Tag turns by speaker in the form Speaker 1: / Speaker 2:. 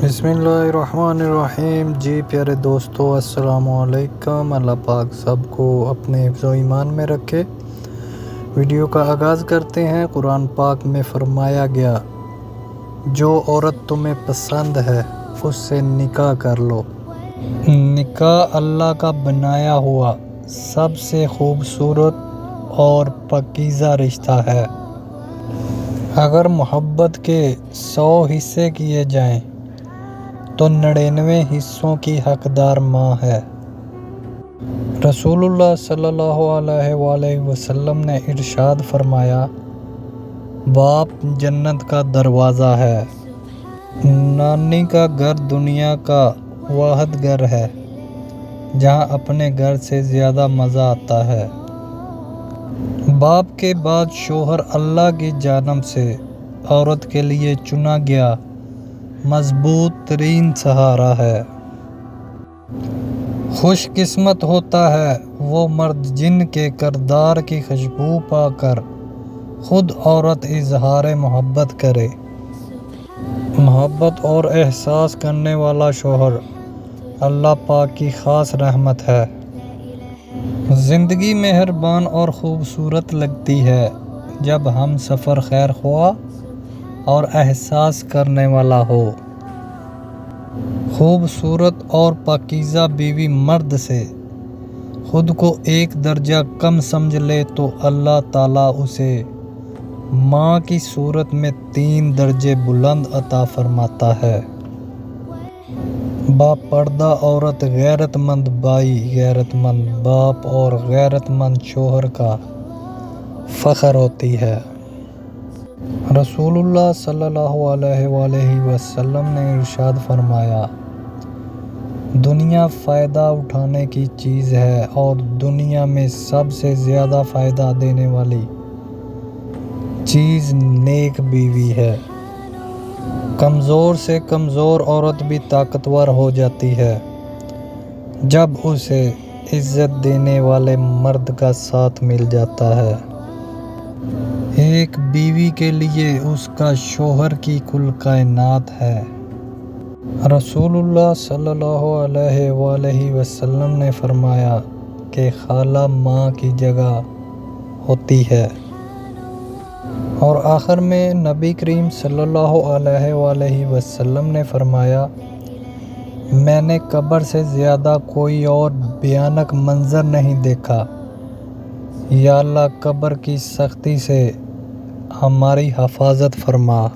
Speaker 1: بسم اللہ الرحمن الرحیم۔ جی پیارے دوستو، السلام علیکم۔ اللہ پاک سب کو اپنے حفظ و ایمان میں رکھے۔ ویڈیو کا آغاز کرتے ہیں۔ قرآن پاک میں فرمایا گیا، جو عورت تمہیں پسند ہے اس سے نکاح کر لو۔ نکاح اللہ کا بنایا ہوا سب سے خوبصورت اور پاکیزہ رشتہ ہے۔ اگر محبت کے 100 حصے کیے جائیں تو 99 حصوں کی حقدار ماں ہے۔ رسول اللہ صلی اللہ علیہ وآلہ وسلم نے ارشاد فرمایا، باپ جنت کا دروازہ ہے۔ نانی کا گھر دنیا کا واحد گھر ہے جہاں اپنے گھر سے زیادہ مزہ آتا ہے۔ باپ کے بعد شوہر اللہ کی جانب سے عورت کے لیے چنا گیا مضبوط ترین سہارا ہے۔ خوش قسمت ہوتا ہے وہ مرد جن کے کردار کی خوشبو پا کر خود عورت اظہار محبت کرے۔ محبت اور احساس کرنے والا شوہر اللہ پاک کی خاص رحمت ہے۔ زندگی مہربان اور خوبصورت لگتی ہے جب ہم سفر خیر خواہ اور احساس کرنے والا ہو۔ خوبصورت اور پاکیزہ بیوی مرد سے خود کو ایک درجہ کم سمجھ لے تو اللہ تعالیٰ اسے ماں کی صورت میں 3 درجے بلند عطا فرماتا ہے۔ باپردہ عورت غیرت مند بھائی، غیرت مند باپ اور غیرت مند شوہر کا فخر ہوتی ہے۔ رسول اللہ صلی اللہ علیہ وآلہ وسلم نے ارشاد فرمایا، دنیا فائدہ اٹھانے کی چیز ہے اور دنیا میں سب سے زیادہ فائدہ دینے والی چیز نیک بیوی ہے۔ کمزور سے کمزور عورت بھی طاقتور ہو جاتی ہے جب اسے عزت دینے والے مرد کا ساتھ مل جاتا ہے۔ ایک بیوی کے لیے اس کا شوہر کی کل کائنات ہے۔ رسول اللہ صلی اللہ علیہ وآلہ وسلم نے فرمایا کہ خالہ ماں کی جگہ ہوتی ہے۔ اور آخر میں نبی کریم صلی اللہ علیہ وآلہ وسلم نے فرمایا، میں نے قبر سے زیادہ کوئی اور بھیانک منظر نہیں دیکھا۔ یا اللہ قبر کی سختی سے ہماری حفاظت فرما۔